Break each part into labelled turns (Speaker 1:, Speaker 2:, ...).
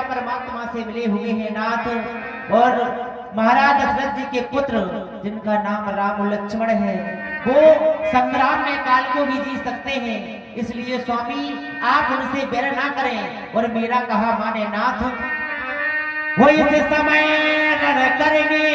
Speaker 1: परमात्मा से मिले हुए हैं नाथ। और महाराज दशरथ जी के पुत्र जिनका नाम राम लक्ष्मण है, वो संग्राम में काल को भी जीत सकते हैं। इसलिए स्वामी आप उनसे बैर ना करें और मेरा कहा माने नाथ। वो इस समय रण करने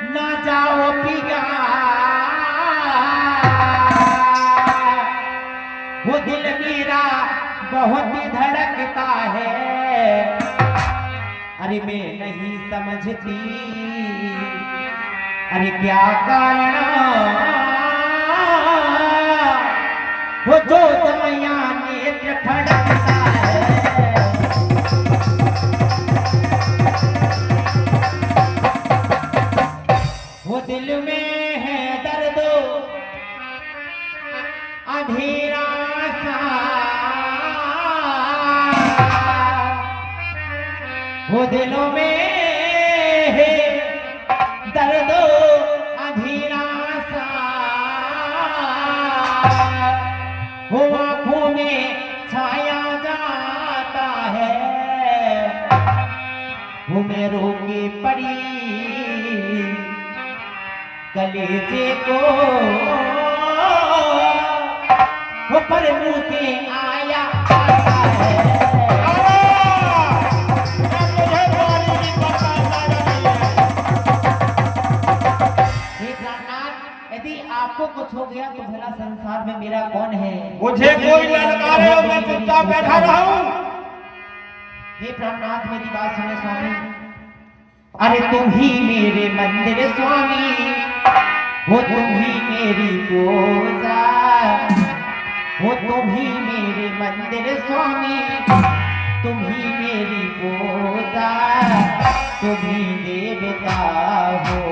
Speaker 1: ना जाओ पिया, वो दिल मेरा बहुत धड़कता है। अरे मैं नहीं समझती अरे क्या कारण, वो जो दमया नेत्र फड़कता है। वो दिल में है दर्द अंधेरा सा, वो दिलों में है दर्द अंधेरा सा, वो आंखों में छाया जाता है। वो मैं रोके पड़ी कलेजे को, वो पर मुंह से आया आता है। आपको कुछ हो गया तो भला संसार में मेरा कौन है?
Speaker 2: मुझे कोई ललकारे और मैं चुपचाप बैठा रहा हूं।
Speaker 1: हे प्राणनाथ मेरी बात सुने स्वामी। अरे तुम ही मेरे मंदिर स्वामी, वो तुम ही मेरी पूजा, वो तुम ही मेरे मंदिर स्वामी, तुम ही मेरी पूजा, तुम ही देवता हो।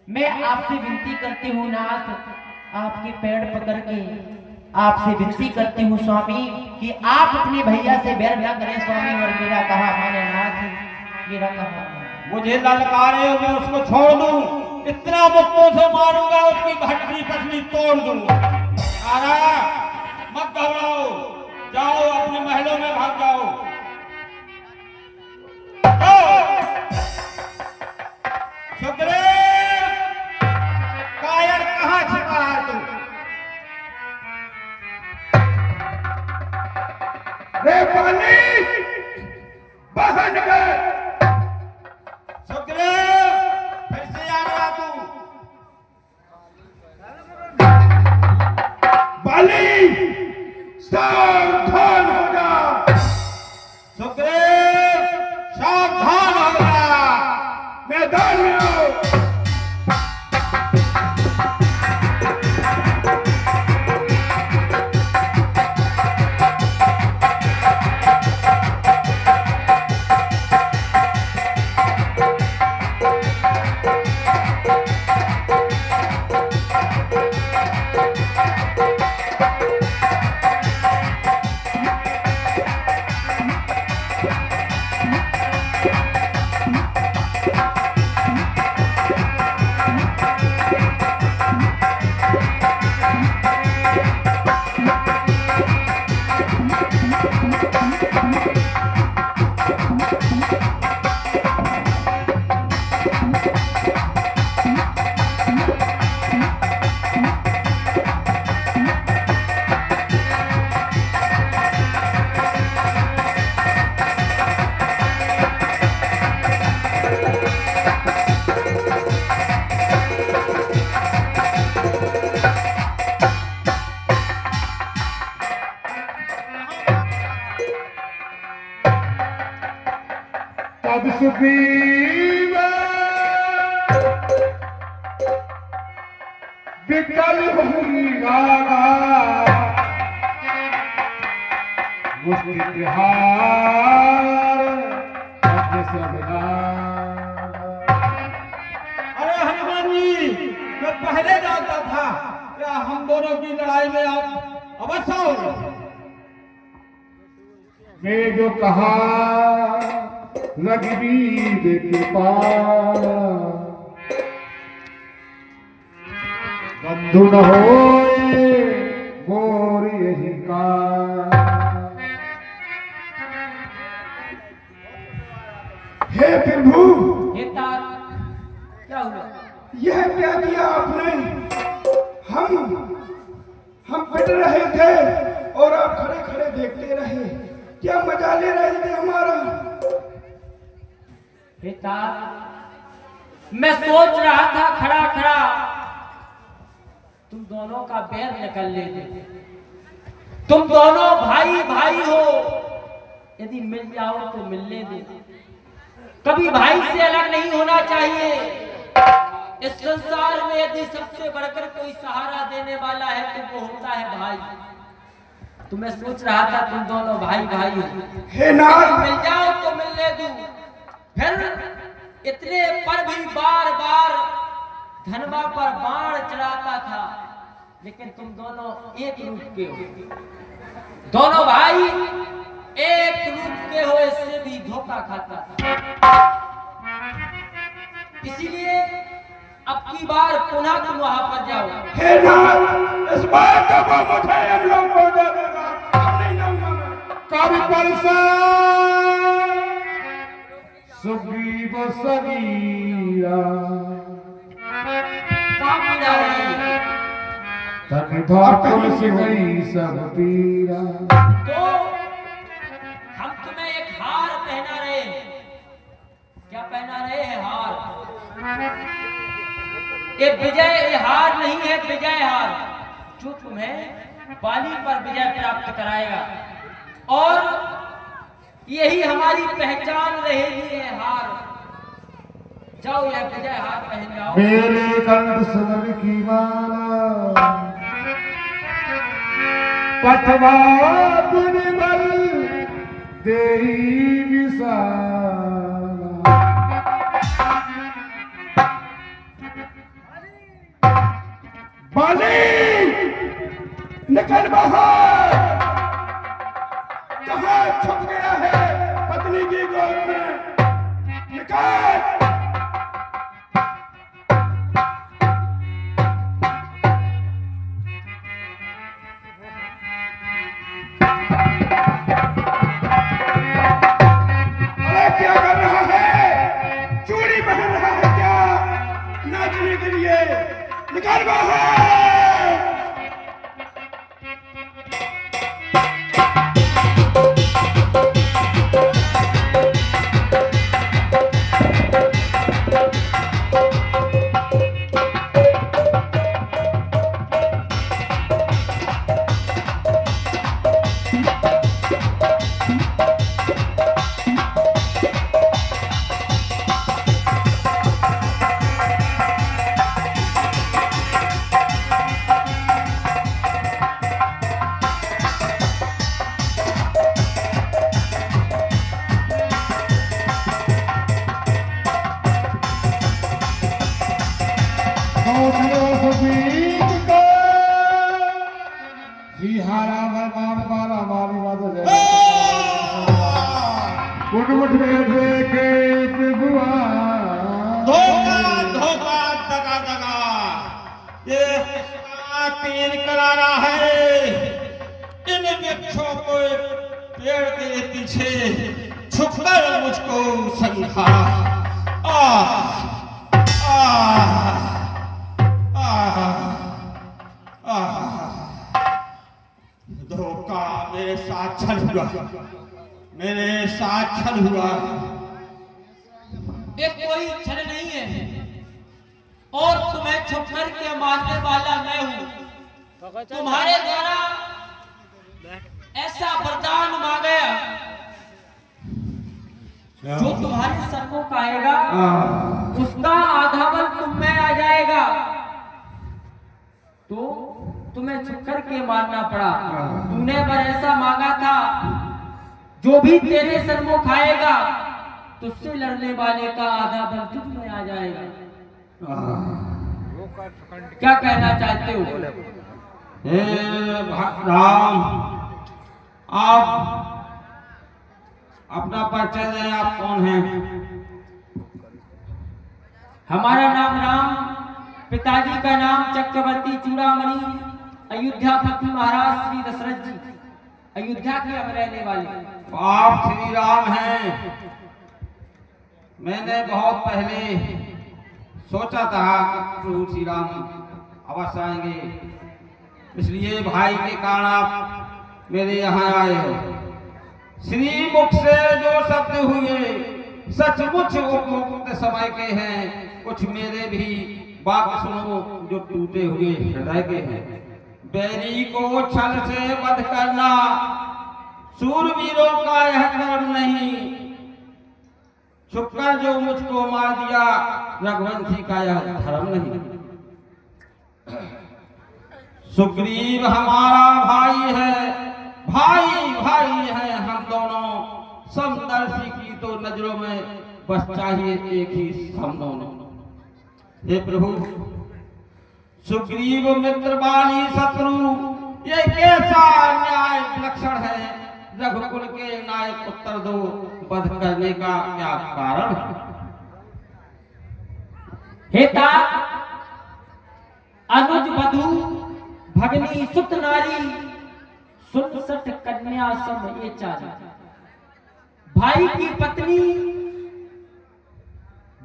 Speaker 1: मैं आपसे विनती करती हूँ नाथ, आपके पैर पकड़ के आपसे विनती करती हूँ स्वामी कि आप अपने भैया से बैर न करें स्वामी। और मेरा कहा माने नाथ, मेरा कहा
Speaker 2: मुझे ललकारे मैं उसको छोड़ दूं, इतना मुक्कों से मारूंगा उसकी भटकी पटनी तोड़ दूंगा। मत घबराओ, जाओ अपने महलों में भाग जाओ। सुग्रीव, कायर कहाँ छिपा है तू? रे पानी बहन गए। सुग्रीव, फिर से आ रहा तू? बाली, सावधान हो जा। सुग्रीव, सावधान हो जा, मैदान में आओ।
Speaker 3: विकल हुई गागा मुश्किल तिहार से मिला।
Speaker 2: अरे हनुमान जी, मैं पहले जानता था क्या हम दोनों की लड़ाई में आप अवश्य होंगे।
Speaker 3: मैं जो कहा रघुवीर के पास बंधु न होए मोर यही का। हे प्रभु,
Speaker 1: हे तात, क्या हुआ?
Speaker 3: यह क्या किया आपने? हम पिट रहे थे और आप खड़े खड़े देखते रहे। क्या मजा ले रहे थे हमारा?
Speaker 1: हे तात, मैं सोच रहा था खड़ा खड़ा तुम दोनों का बैर निकल ले दे। तुम दोनों भाई भाई हो, यदि मिल जाओ तो मिलने दे। कभी भाई से अलग नहीं होना चाहिए। इस संसार में यदि सबसे बढ़कर कोई सहारा देने वाला है तो वो होता है भाई। तो मैं सोच रहा था तुम दोनों भाई भाई हो,
Speaker 3: हे नाथ,
Speaker 1: मिल जाओ तो मिलने दूं। फिर इतने पर भी बार बार धनवा पर बाण चढ़ाता था, लेकिन तुम दोनों एक रूप के हो। दोनों भाई एक रूप के हो, इससे भी धोखा खाता था। इसीलिए अब की बार पुनः तुम वहां पर जाओ।
Speaker 3: हे नाथ, इस बार का मुझे हम लोग को दे देगा। हम नहीं जाऊंगा मैं। कभी परसा सुग्रीव सगीरा
Speaker 1: कहाँ पीड़ा हो रही है?
Speaker 3: तन भाकुर से गई सब पीरा।
Speaker 1: तो हम तुम्हें एक हार पहना रहे हैं। क्या पहना रहे हैं? हार। ये विजय हार नहीं है, विजय हार, जो तुम्हें बाली पर विजय प्राप्त कराएगा। और यही हमारी पहचान रहेगी, ये हार। जाओ, यह विजय हार पहन जाओ।
Speaker 3: मेरे कंठ सुनर की माला पठवा पुन बल तेरी विशाला। बाली निकल बाहर। कहाँ छुप गया है पत्नी की गोद में? निकल। अरे क्या कर रहा है? चूड़ी पहन रहा है क्या नाचने के लिए? निकल बाहर।
Speaker 2: धोखा धोखा दगा दगा, ये तीर करारा है। इन वृक्षों को पेड़ के पीछे छुपकर मुझको संघारा। धोखा मेरे साथ छल हुआ, मेरे साथ छल हुआ।
Speaker 1: ये कोई छल नहीं है, और तुम्हें छुपकर के मारने वाला मैं हूँ। तुम्हारे द्वारा ऐसा वरदान मांगा गया
Speaker 4: जो तुम्हारे सन्मुख आएगा उसका आधा बल तुम में आ जाएगा। तो तुम्हें झुककर के मानना पड़ा। तूने वर ऐसा मांगा था, जो भी तेरे सन्मुख आएगा तुझसे लड़ने वाले का आधा बल तुझ में आ जाएगा। क्या कहना चाहते हो?
Speaker 2: हे राम, आप अपना परिचय दें, आप कौन हैं?
Speaker 4: हमारा नाम राम, पिताजी का नाम चक्रवर्ती चूड़ामणि, अयोध्यापति महाराज श्री दशरथ जी, अयोध्या के अब रहने वाले।
Speaker 2: आप श्री राम हैं। मैंने बहुत पहले सोचा था कि प्रभु श्री राम अवश्य आएंगे, इसलिए भाई के कारण आप मेरे यहाँ आए हो। श्री मुख से जो शब्द हुए सचमुच उपयुक्त समय के हैं। कुछ मेरे भी बात सुनो जो टूटे हुए हृदय के हैं। बैरी को छल से वध करना शूरवीरों का यह कर्म नहीं। छुपकर जो मुझको मार दिया रघुवंशी का यह धर्म नहीं। सुग्रीव हमारा भाई है, भाई भाई है हम दोनों। समदर्शी की तो नजरों में बस चाहिए एक ही हम दोनों। हे प्रभु, सुग्रीव मित्र बाली शत्रु, ये कैसा न्याय विलक्षण है। रघुकुल के नायक उत्तर दो, वध करने का क्या कारण है?
Speaker 4: हे तात, अनुज वधू भगनी सुत नारी, सुन सट कन्या सम ये चारी। भाई की पत्नी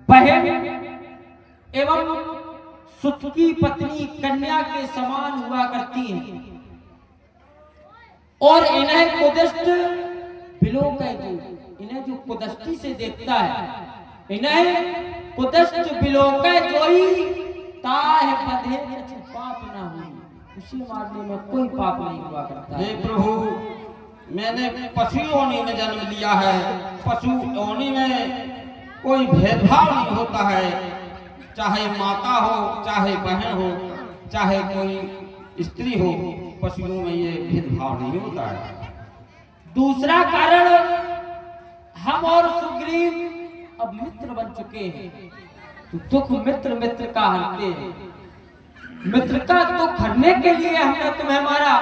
Speaker 4: बहन एवं सुत की पत्नी कन्या के समान हुआ करती है, और इन्हें कुदृष्ट बिलोक है। इन्हें जो कुदृष्टि से देखता है, इन्हें कुदृष्ट बिलोक जोई ताह बधे पाप ना हुई। उसे मारने में कोई पाप नहीं हुआ करता।
Speaker 2: हे प्रभु, मैंने पशु योनि में जन्म लिया है। पशु योनि में कोई भेदभाव नहीं होता है। चाहे माता हो, चाहे बहन हो, चाहे कोई स्त्री हो, पशुओं में ये भेदभाव नहीं होता है।
Speaker 4: दूसरा कारण, हम और सुग्रीव अब मित्र बन चुके हैं। तो दुख मित्र मित्र का हरते हैं। मित्र का दुख हरने के लिए हमने तुम्हें मारा।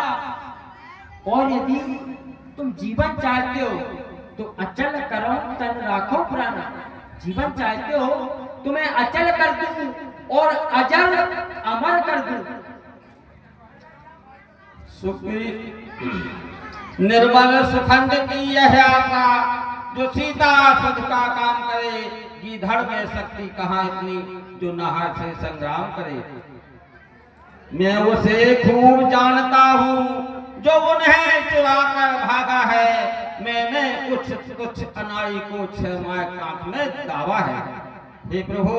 Speaker 4: और यदि तुम जीवन चाहते हो तो अचल करो तन राखो प्राण। जीवन चाहते हो तुम्हें अचल कर दूं और अजल अमर कर दूं।
Speaker 2: निर्मल सुखंड की यह आशा, जो सीता सुध का काम करे। गीधड़ में शक्ति कहाँ इतनी, जो नहर से संग्राम करे। मैं उसे खूब जानता हूँ, जो उन्हें चुरा कर भागा है। मैंने कुछ अनाड़ी को क्षमा काट में दावा है। हे प्रभु,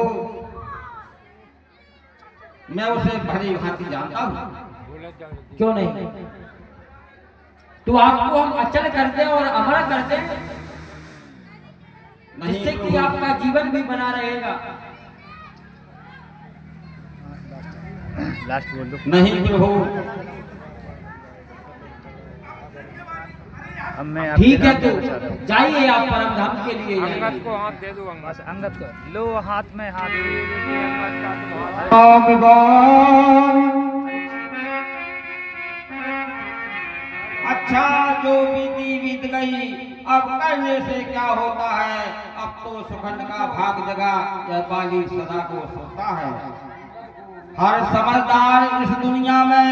Speaker 2: मैं उसे भली भांति जानता हूँ।
Speaker 4: क्यों नहीं? तो आपको हम अचल कर दे और अमर कर दे, जिससे कि आपका जीवन भी बना रहेगा।
Speaker 5: लास्ट बोल दो।
Speaker 2: नहीं प्रभु,
Speaker 5: अब मैं
Speaker 4: ठीक है, तो जाइए आप परम धाम के लिए।
Speaker 6: अंगद को हाथ दे दो।
Speaker 5: बस अंगद को लो, हाथ में हाथ।
Speaker 2: अच्छा जो बीती बीत गई, अब करने से क्या होता है। अब तो सुखंड का भाग जगा, यह बाली सदा को सोता है। हर समझदार इस दुनिया में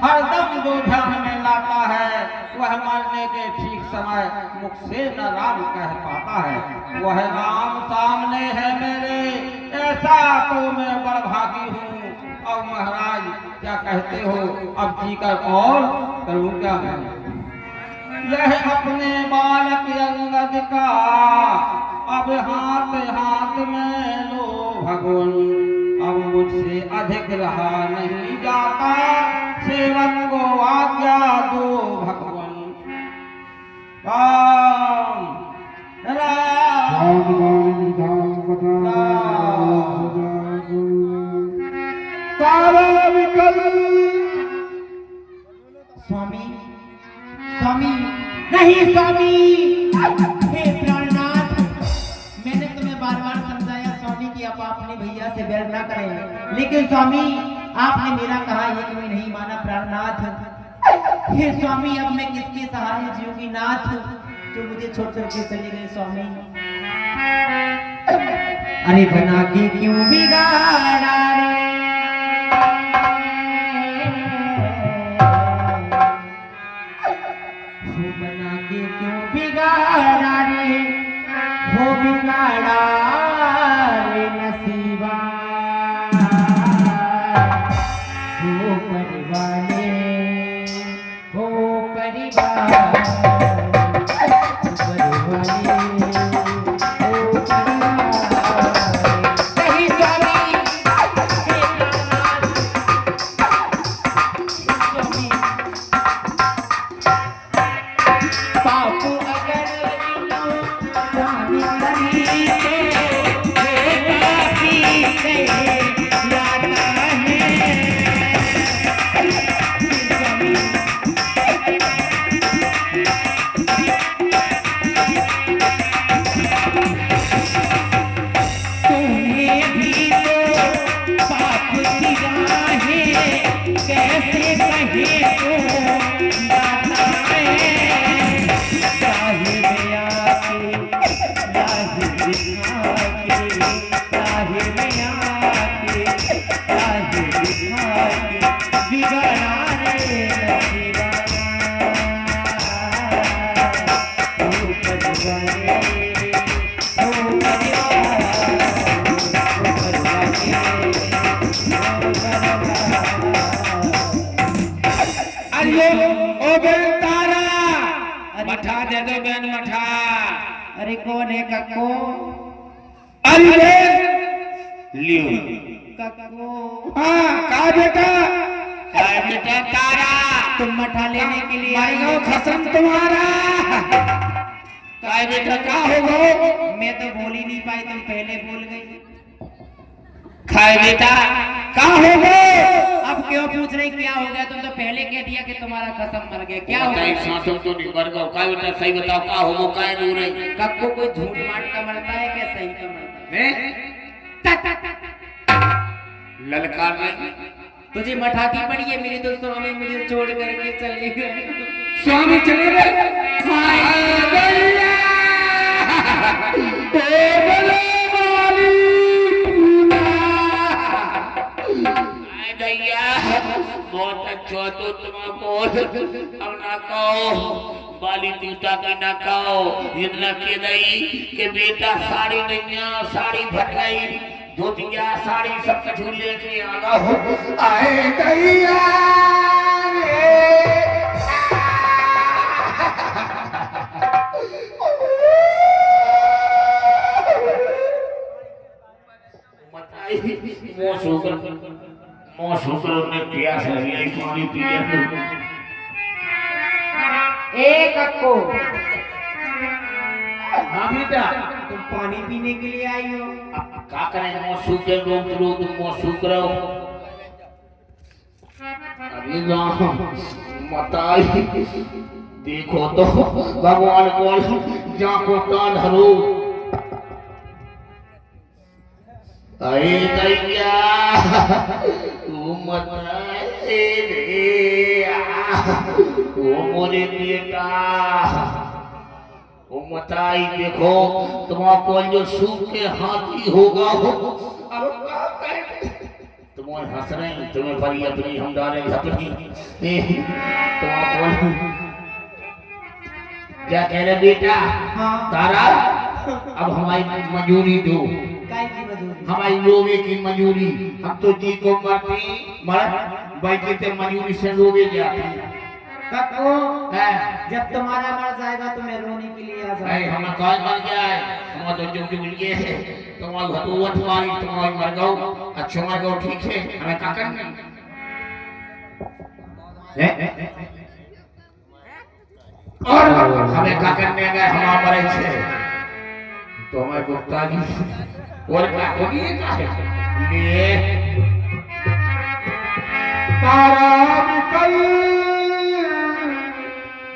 Speaker 2: हर दम जो ध्यान में लाता है, वह मरने के ठीक समय मुख से न राम कह पाता है। वह राम सामने है मेरे, ऐसा तो मैं बड़भागी हूँ। अब महाराज क्या कहते हो, अब जीकर और करूँ क्या मैं। यह अपने बालक अंगद का अब हाथ हाथ में लो भगवान। अब मुझसे अधिक रहा नहीं जाता, सेवक को आज्ञा दो भगवान। राम राम
Speaker 1: स्वामी, हे प्राणनाथ, मैंने तुम्हें बार बार समझाया स्वामी कि आप अपने भैया से बैर ना करें, लेकिन स्वामी आपने मेरा कहा ये क्यों नहीं माना प्राणनाथ। हे स्वामी अब मैं किसके सहारे जीऊंगी नाथ, जो मुझे छोड़ करके चले गए स्वामी। अरे बना के क्यों बिगाड़ा रे, बना के क्यों बिगाड़ा रे, हो बिगाड़ा रे नसीबा, हो परिवारे, हो परिवार,
Speaker 2: मठा दे दो बेन मठा।
Speaker 1: अरे कौन है कक्को?
Speaker 2: अरे लियो
Speaker 1: कक्को।
Speaker 2: हाँ का बेटा? का बेटा तारा?
Speaker 1: तुम मठा लेने के लिए
Speaker 2: आई हो खसम तुम्हारा। का बेटा का हो गो?
Speaker 1: मैं तो बोल ही नहीं पाई, तुम पहले बोल गई।
Speaker 2: खाए बेटा का हो गो?
Speaker 1: अब क्यों पूछ रही क्या हो गया? तुम तो पहले कह दिया कि तुम्हारा खसम मर गया। क्या हो गया?
Speaker 2: तुम तो नहीं मर गए। का बेटा सही बताओ का हो गो? का रो रही?
Speaker 1: कक्को कोई झूठ माट का मरता है क्या सही का मरता
Speaker 2: है? ललकार नहीं
Speaker 1: तुझे मठा की पड़ी है। मेरे दोस्तों हमें मुझे छोड़ करके चले गए।
Speaker 2: स्वामी चले गए। बहुत अच्छा तो तुमको अब ना कहो बाली जूता का ना कहो इतना के दई के बेटा साड़ी नैया साड़ी भटलाई धोतिया साड़ी सब कुछ लेके आगा हो आए दैया शुक्र ने प्यास लगी आई पानी पी लिया।
Speaker 1: एक कक्को।
Speaker 2: हाँ बेटा
Speaker 1: तुम पानी पीने के लिए आई हो?
Speaker 2: अब क्या करें मौसू के लोग तुम मौसू करो अभी मताई देखो तो भगवान बोल जा को कान हरो अरे दैया वो मोरे बेटा वो मताई देखो तुम्हारा जो सूख के हाथी होगा हो तुम्हारे हंस रहे हैं तुम्हें बड़ी अपनी हम डाले अपनी तुम्हारा क्या कह रहे बेटा?
Speaker 1: हाँ।
Speaker 2: तारा अब हमारी मजूरी दो हमारी लोगे की मजूरी हम तो जी को बाकी ते मजूरी से लोगे जाती
Speaker 1: कक्को जब तुम्हारा मर जाएगा तो मैं रोने के लिए आ जाऊंगा।
Speaker 2: हमें कौन मर गया है हम तो जो जो लिए है तुम्हारा भगवत वाली तुम्हारी मर गओ अच्छा मर गओ ठीक है हमें क्या करना है और हमें क्या करने गए हम मरे छे तो हमें गुप्ता जी और क्या होगी लिए तारा कल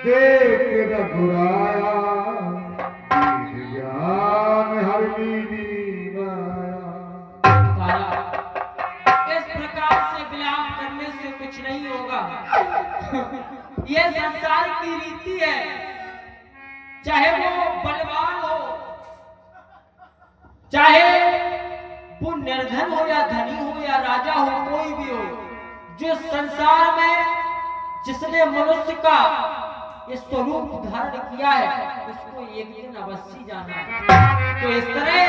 Speaker 2: देख रघुरा
Speaker 4: कुछ नहीं होगा। ये संसार की रीति है, चाहे वो बलवान हो, चाहे वो निर्धन हो या धनी हो या राजा हो, कोई भी हो, जो संसार में जिसने मनुष्य का ये स्वरूप धारण किया है उसको एक दिन अवश्य जाना है। तो इस तरह